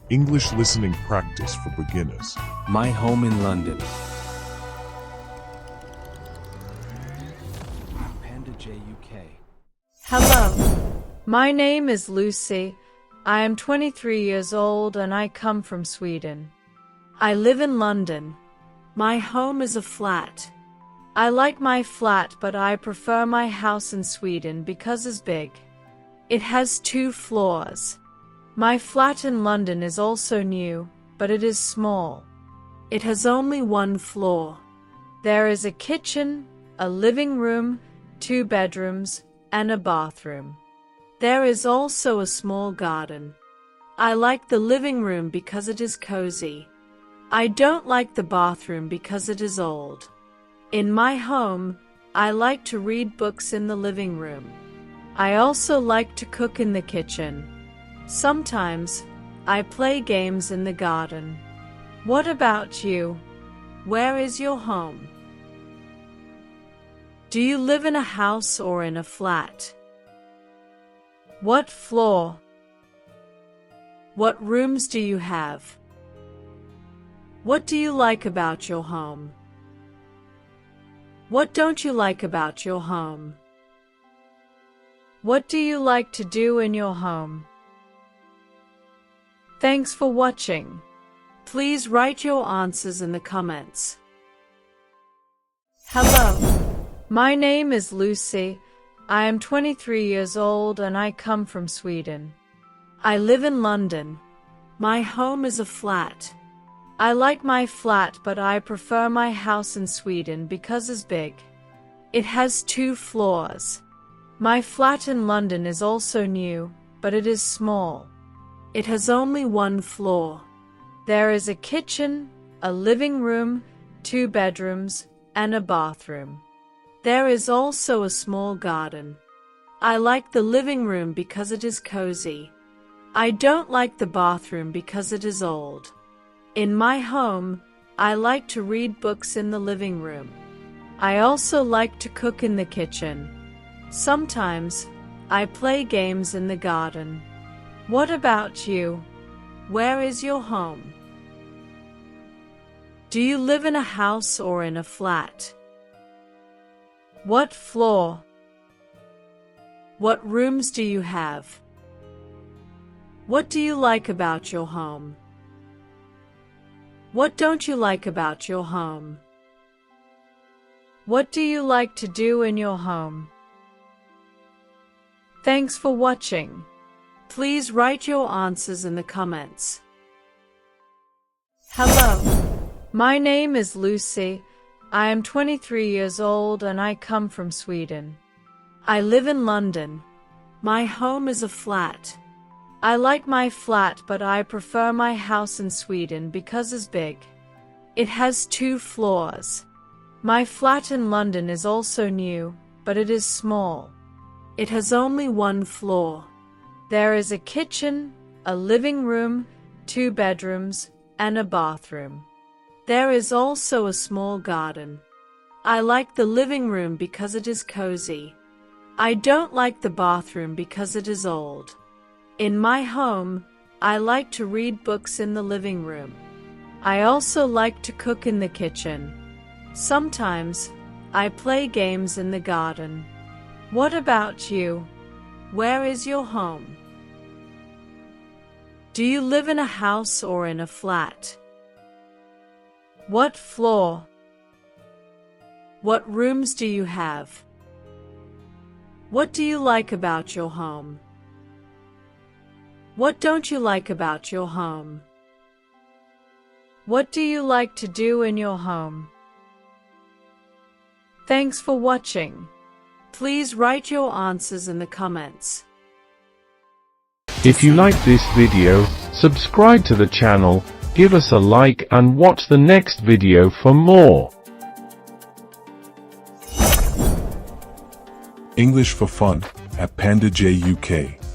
English listening practice for beginners. My home in London. Panda J UK. Hello. My name is Lucy. I am 23 years old and I come from Sweden. I live in London. My home is a flat. I like my flat, but I prefer my house in Sweden because it's big. It has 2 floors. My flat in London is also new, but it is small. It has only 1 floor. There is a kitchen, a living room, 2 bedrooms, and a bathroom. There is also a small garden. I like the living room because it is cozy. I don't like the bathroom because it is old. In my home, I like to read books in the living room. I also like to cook in the kitchen. Sometimes, I play games in the garden. What about you? Where is your home? Do you live in a house or in a flat? What floor? What rooms do you have? What do you like about your home? What don't you like about your home? What do you like to do in your home? Thanks for watching. Please write your answers in the comments. Hello. My name is Lucy. I am 23 years old and I come from Sweden. I live in London. My home is a flat. I like my flat, but I prefer my house in Sweden because it's big. It has 2 floors. My flat in London is also new, but it is small. It has only 1 floor. There is a kitchen, a living room, 2 bedrooms, and a bathroom. There is also a small garden. I like the living room because it is cozy. I don't like the bathroom because it is old. In my home, I like to read books in the living room. I also like to cook in the kitchen. Sometimes, I play games in the garden. What about you? Where is your home? Do you live in a house or in a flat? What floor? What rooms do you have? What do you like about your home? What don't you like about your home? What do you like to do in your home? Thanks for watching. Please write your answers in the comments. Hello. My name is Lucy. I am 23 years old and I come from Sweden. I live in London. My home is a flat. I like my flat, but I prefer my house in Sweden because it's big. It has 2 floors. My flat in London is also new, but it is small. It has only 1 floor. There is a kitchen, a living room, 2 bedrooms, and a bathroom. There is also a small garden. I like the living room because it is cozy. I don't like the bathroom because it is old. In my home, I like to read books in the living room. I also like to cook in the kitchen. Sometimes, I play games in the garden. What about you? Where is your home? Do you live in a house or in a flat? What floor? What rooms do you have? What do you like about your home? What don't you like about your home? What do you like to do in your home? Thanks for watching. Please write your answers in the comments. If you like this video, subscribe to the channel, give us a like and watch the next video for more. English for fun at Panda J UK.